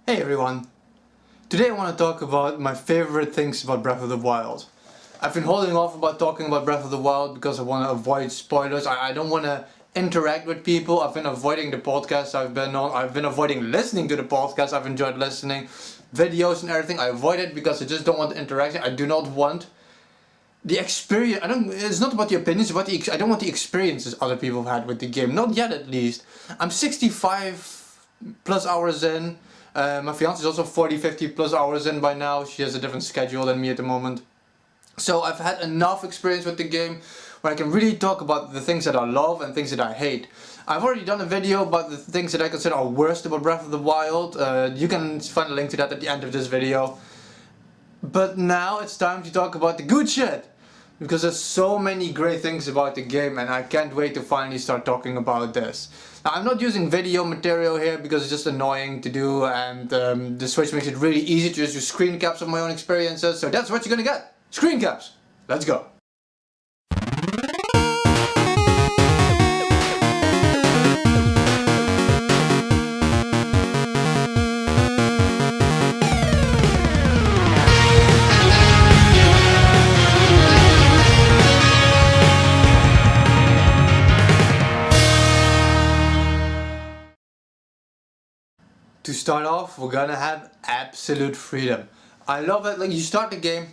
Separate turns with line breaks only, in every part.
Hey everyone! Today I want to talk about my favorite things about Breath of the Wild. I've been holding off about talking about Breath of the Wild because I want to avoid spoilers. I don't want to interact with people. I've been avoiding the podcast I've been on. I've been avoiding listening to the podcast. I've enjoyed listening. Videos and everything. I avoid it because I just don't want the interaction. I do not want the experience. It's not about the opinions, but I don't want the experiences other people have had with the game. Not yet at least. I'm 65 plus hours in. My fiance is also 40-50 plus hours in by now. She has a different schedule than me at the moment. So I've had enough experience with the game where I can really talk about the things that I love and things that I hate. I've already done a video about the things that I consider are worst about Breath of the Wild. You can find a link to that at the end of this video. But now it's time to talk about the good shit. Because there's so many great things about the game and I can't wait to finally start talking about this. Now I'm not using video material here because it's just annoying to do, and the Switch makes it really easy to just use screen caps of my own experiences, so that's what you're gonna get. Screen caps! Let's go! To start off, we're gonna have absolute freedom. I love it. Like, you start the game,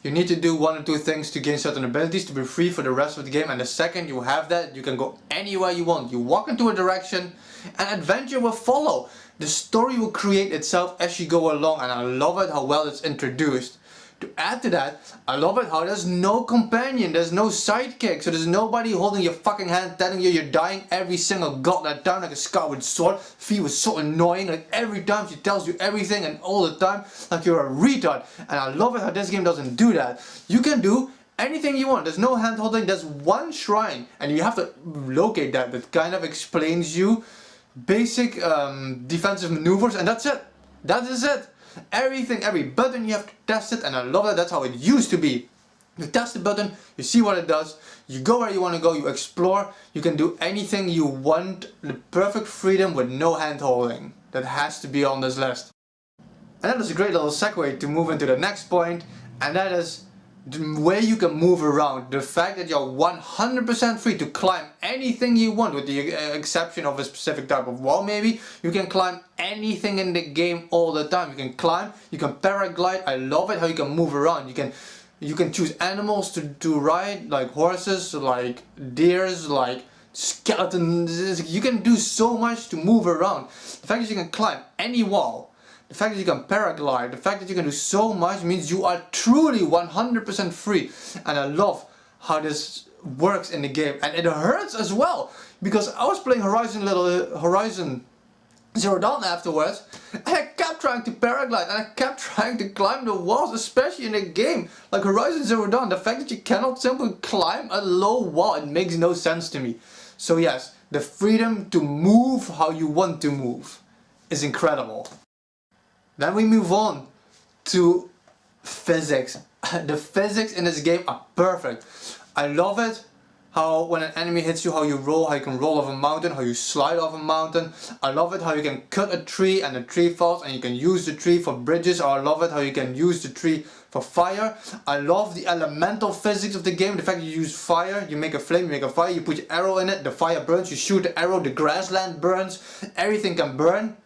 you need to do one or two things to gain certain abilities to be free for the rest of the game, and the second you have that, you can go anywhere you want. You walk into a direction and adventure will follow. The story will create itself as you go along, and I love it how well it's introduced. To add to that, I love it how there's no companion, there's no sidekick, so there's nobody holding your fucking hand telling you you're dying every single goddamn time like a Skyward Sword. Fee was so annoying, like every time she tells you everything and all the time like you're a retard. And I love it how this game doesn't do that. You can do anything you want, there's no hand holding, there's one shrine and you have to locate that kind of explains you basic defensive maneuvers, and that's it. That is it. Everything, every button you have to test it, and I love that. That's how it used to be. You test the button, you see what it does, you go where you want to go, you explore, you can do anything you want, the perfect freedom with no hand holding. That has to be on this list. And that is a great little segue to move into the next point, and that is the way you can move around. The fact that you're 100% free to climb anything you want, with the exception of a specific type of wall maybe. You can climb anything in the game all the time. You can climb, you can paraglide. I love it how you can move around. You can choose animals to ride, like horses, like deers, like skeletons. You can do so much to move around. The fact that you can climb any wall, the fact that you can paraglide, the fact that you can do so much means you are truly 100% free. And I love how this works in the game. And it hurts as well, because I was playing Horizon Zero Dawn afterwards, and I kept trying to paraglide and I kept trying to climb the walls, especially in a game like Horizon Zero Dawn. The fact that you cannot simply climb a low wall, it makes no sense to me. So yes, the freedom to move how you want to move is incredible. Then we move on to physics. The physics in this game are perfect. I love it how when an enemy hits you, how you roll, how you can roll off a mountain, how you slide off a mountain. I love it how you can cut a tree and the tree falls and you can use the tree for bridges. Or I love it how you can use the tree for fire. I love the elemental physics of the game. The fact that you use fire, you make a flame, you make a fire, you put your arrow in it, the fire burns, you shoot the arrow, the grassland burns, everything can burn.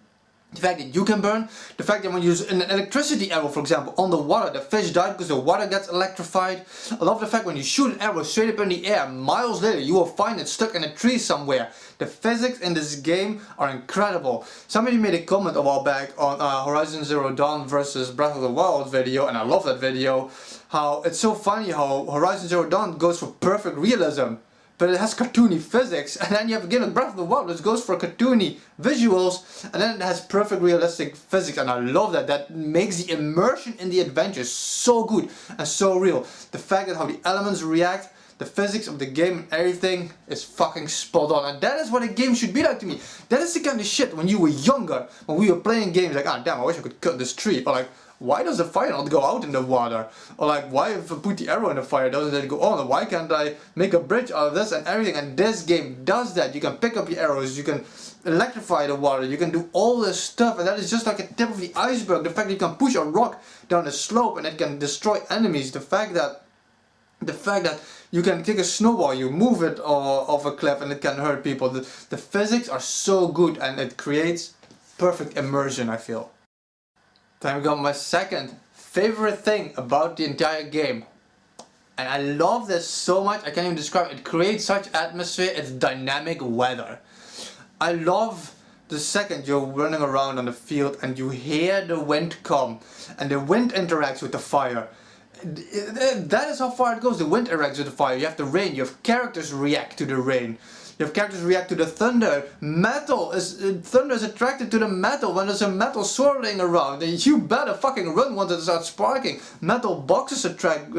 The fact that you can burn, the fact that when you use an electricity arrow, for example, on the water, the fish die because the water gets electrified. I love the fact when you shoot an arrow straight up in the air, miles later you will find it stuck in a tree somewhere. The physics in this game are incredible. Somebody made a comment a while back on Horizon Zero Dawn versus Breath of the Wild video, and I love that video, how it's so funny how Horizon Zero Dawn goes for perfect realism, but it has cartoony physics, and then you have a game like Breath of the Wild which goes for cartoony visuals, and then it has perfect realistic physics, and I love that. That makes the immersion in the adventure so good and so real. The fact that how the elements react, the physics of the game and everything is fucking spot on, and that is what a game should be like to me. That is the kind of shit when you were younger, when we were playing games like, ah damn, I wish I could cut this tree, or like, why does the fire not go out in the water? Or like, why if I put the arrow in the fire doesn't it go on? Or why can't I make a bridge out of this and everything? And this game does that. You can pick up your arrows, you can electrify the water, you can do all this stuff, and that is just like a tip of the iceberg. The fact that you can push a rock down a slope and it can destroy enemies. The fact that you can take a snowball, you move it off a cliff and it can hurt people. The physics are so good and it creates perfect immersion, I feel. Then we got my second favorite thing about the entire game. And I love this so much, I can't even describe it. It creates such atmosphere, it's dynamic weather. I love the second you're running around on the field and you hear the wind come and the wind interacts with the fire. That is how far it goes. The wind interacts with the fire. You have the rain, you have characters react to the rain. You have characters react to the thunder. Thunder is attracted to the metal when there's a metal swirling around. And you better fucking run once it starts sparking. Metal boxes attract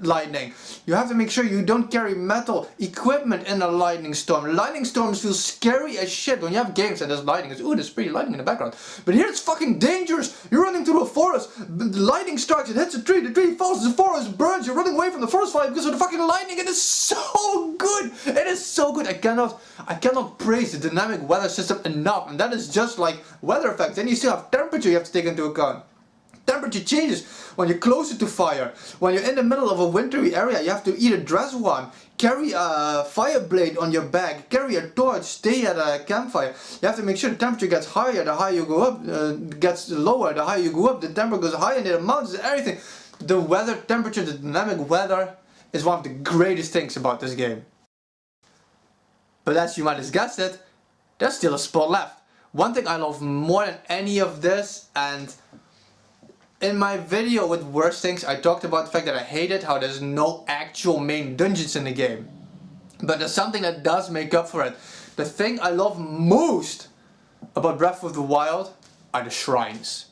lightning. You have to make sure you don't carry metal equipment in a lightning storm. Lightning storms feel scary as shit when you have games and there's lightning. It's, ooh, there's pretty lightning in the background. But here it's fucking dangerous. You're running through a forest. The lightning strikes, it hits a tree. The tree falls, the forest burns. You're running away from the forest fire because of the fucking lightning. It is so good. It is so good. I cannot praise the dynamic weather system enough. And that is just like weather effects. Then you still have temperature you have to take into account. Temperature changes when you're closer to fire. When you're in the middle of a wintry area, you have to either dress one, carry a fire blade on your back, carry a torch, stay at a campfire. You have to make sure the temperature gets higher, the higher you go up, gets lower, the higher you go up, the temperature goes higher near the mountains and everything. The weather, temperature, the dynamic weather is one of the greatest things about this game. But as you might have guessed it, there's still a spot left. One thing I love more than any of this, and in my video with worst things, I talked about the fact that I hated how there's no actual main dungeons in the game. But there's something that does make up for it. The thing I love most about Breath of the Wild are the shrines.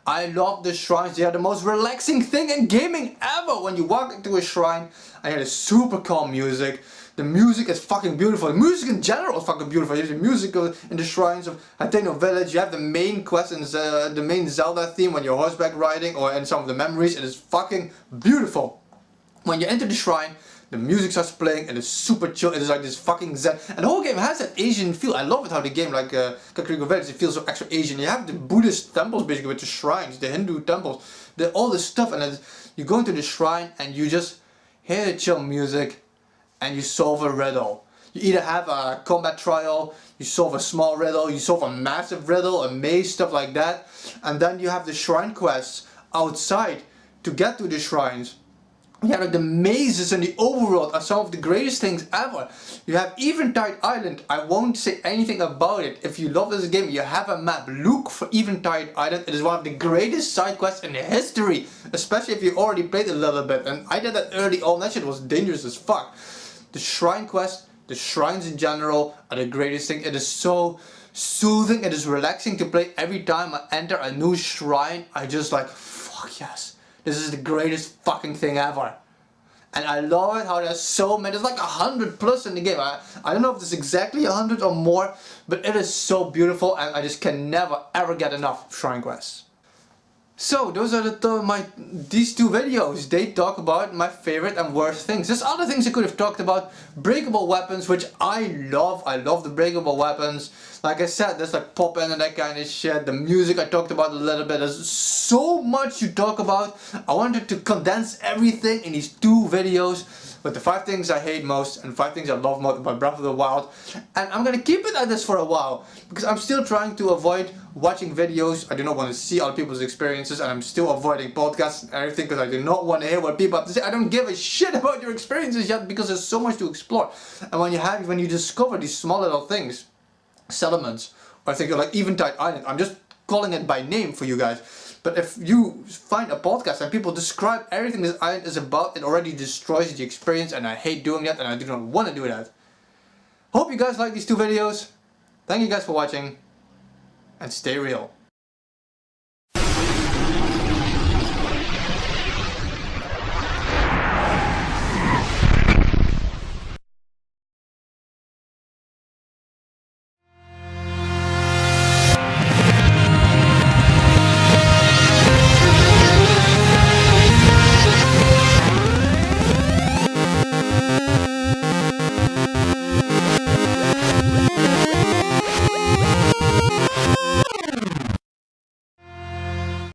I love the shrines. They are the most relaxing thing in gaming ever. When you walk into a shrine, I hear the super calm music. The music is fucking beautiful. The music in general is fucking beautiful. You have the music in the shrines of Hateno Village. You have the main quest and the main Zelda theme when you're horseback riding or in some of the memories. It is fucking beautiful. When you enter the shrine, the music starts playing and it's super chill. It is like this fucking zen. And the whole game has that Asian feel. I love it how the game, like Kakariko Village, it feels so extra Asian. You have the Buddhist temples basically with the shrines, the Hindu temples, all this stuff. And you go into the shrine and you just hear the chill music. And you solve a riddle. You either have a combat trial, you solve a small riddle, you solve a massive riddle, a maze, stuff like that. And then you have the shrine quests outside to get to the shrines. You have like the mazes and the overworld are some of the greatest things ever. You have Eventide Island. I won't say anything about it. If you love this game, you have a map. Look for Eventide Island. It is one of the greatest side quests in history. Especially if you already played a little bit. And I did that early on. That shit was dangerous as fuck. The shrine quest, the shrines in general are the greatest thing. It is so soothing, it is relaxing to play. Every time I enter a new shrine, I just like, fuck yes. This is the greatest fucking thing ever. And I love it how there's so many, there's like 100 plus in the game. I don't know if there's exactly 100 or more, but it is so beautiful and I just can never ever get enough of shrine quests. So those are these two videos. They talk about my favorite and worst things. There's other things I could have talked about. Breakable weapons, which I love. I love the breakable weapons. Like I said, there's like pop-in and that kind of shit. The music I talked about a little bit. There's so much to talk about. I wanted to condense everything in these two videos. With the 5 things I hate most and 5 things I love most about Breath of the Wild. And I'm gonna keep it at this for a while. Because I'm still trying to avoid watching videos. I do not want to see other people's experiences. And I'm still avoiding podcasts and everything because I do not want to hear what people have to say. I don't give a shit about your experiences yet because there's so much to explore. And when you discover these small little things, settlements, or I think like Eventide Island, I'm just calling it by name for you guys. But if you find a podcast and people describe everything this island is about, it already destroys the experience and I hate doing that and I do not want to do that. Hope you guys like these two videos. Thank you guys for watching and stay real.